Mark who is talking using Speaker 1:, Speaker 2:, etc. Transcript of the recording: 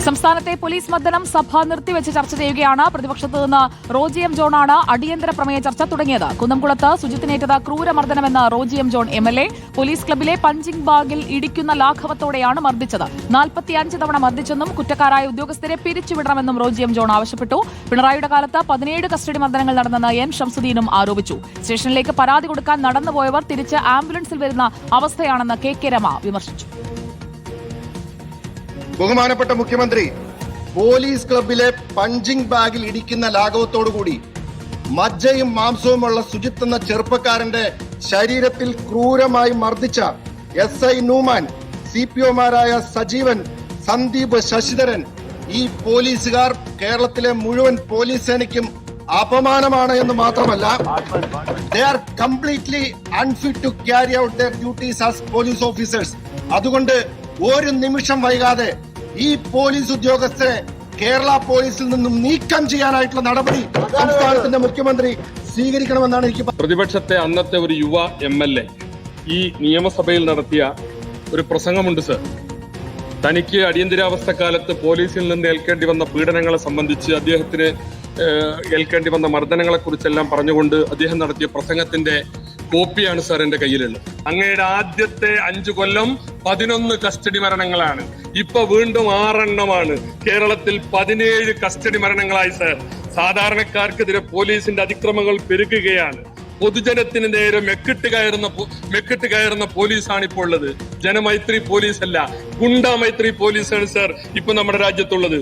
Speaker 1: സംസ്ഥാനത്തെ പോലീസ് മർദ്ദനം സഭ നിർത്തിവെച്ച് ചർച്ച ചെയ്യുകയാണ്. പ്രതിപക്ഷത്ത് നിന്ന് റോജി എം ജോണാണ് അടിയന്തര പ്രമേയ ചർച്ച തുടങ്ങിയത്. കുന്നംകുളത്ത് സുജിത്തിനേറ്റത് ക്രൂരമർദ്ദനമെന്ന് Roji M John MLA. Police ക്ലബിലെ പഞ്ചിംഗ് ബാഗിൽ ഇടിക്കുന്ന ലാഘവത്തോടെയാണ് മർദ്ദിച്ചത്. 45 തവണ മർദ്ദിച്ചെന്നും കുറ്റക്കാരായ ഉദ്യോഗസ്ഥരെ പിരിച്ചുവിടണമെന്നും റോജി എം ജോൺ ആവശ്യപ്പെട്ടു. പിണറായിയുടെ കാലത്ത് 17 കസ്റ്റഡി മർദ്ദനങ്ങൾ നടന്നെന്ന് N ഷംസുദ്ദീനും ആരോപിച്ചു. സ്റ്റേഷനിലേക്ക് പരാതി കൊടുക്കാൻ നടന്നുപോയവർ തിരിച്ച് ആംബുലൻസിൽ വരുന്ന അവസ്ഥയാണെന്ന് KK രമ വിമർശിച്ചു.
Speaker 2: ബഹുമാനപ്പെട്ട മുഖ്യമന്ത്രി, പോലീസ് ക്ലബിലെ പഞ്ചിംഗ് ബാഗിൽ ഇടിക്കുന്ന ലാഘവത്തോടുകൂടി മജ്ജയും മാംസവുമുള്ള സുജിത്ത് എന്ന ചെറുപ്പക്കാരന്റെ ശരീരത്തിൽ ക്രൂരമായി മർദ്ദിച്ച SI നൂമാൻ, CPOമാരായ സജീവൻ, സന്ദീപ്, ശശിധരൻ, ഈ പോലീസുകാർ കേരളത്തിലെ മുഴുവൻ പോലീസ് സേനയ്ക്കും അപമാനമാണ് എന്ന് മാത്രമല്ല, they are completely unfit to carry out their duties as police officers. അതുകൊണ്ട് ഒരു നിമിഷം വൈകാതെ ഈ പോലീസ് ഉദ്യോഗസ്ഥരെ കേരള പോലീസിൽ നിന്നും നീക്കം ചെയ്യാനായിട്ടുള്ള നടപടി സംസ്ഥാനത്തിന്റെ മുഖ്യമന്ത്രി സ്വീകരിക്കണമെന്നാണ് എനിക്ക്
Speaker 3: പ്രതിപക്ഷത്തെ അന്നത്തെ ഒരു യുവ MLA ഈ നിയമസഭയിൽ നടത്തിയ ഒരു പ്രസംഗമുണ്ട് സർ. തനിക്ക് അടിയന്തരാവസ്ഥ കാലത്ത് പോലീസിൽ നിന്ന് ഏൽക്കേണ്ടി വന്ന പീഡനങ്ങളെ സംബന്ധിച്ച്, അദ്ദേഹത്തിന് ഏൽക്കേണ്ടി വന്ന മർദ്ദനങ്ങളെ കുറിച്ചെല്ലാം പറഞ്ഞുകൊണ്ട് അദ്ദേഹം നടത്തിയ പ്രസംഗത്തിന്റെ കോപ്പിയാണ് സാർ എന്റെ കയ്യിലുള്ളത്. അങ്ങയുടെ ആദ്യത്തെ 5 കൊല്ലം 11 കസ്റ്റഡി മരണങ്ങളാണ്. ഇപ്പൊ വീണ്ടും 6 എണ്ണമാണ്. കേരളത്തിൽ 17 കസ്റ്റഡി മരണങ്ങളായി സാർ. സാധാരണക്കാർക്കെതിരെ പോലീസിന്റെ അതിക്രമങ്ങൾ പെരുകുകയാണ്. പൊതുജനത്തിന് നേരെ മെക്കിട്ട് കയറുന്ന പോലീസാണ് ഇപ്പോൾ ഉള്ളത്. ജനമൈത്രി പോലീസ് അല്ല, ഗുണ്ടാമൈത്രി പോലീസാണ് സാർ ഇപ്പൊ നമ്മുടെ രാജ്യത്തുള്ളത്.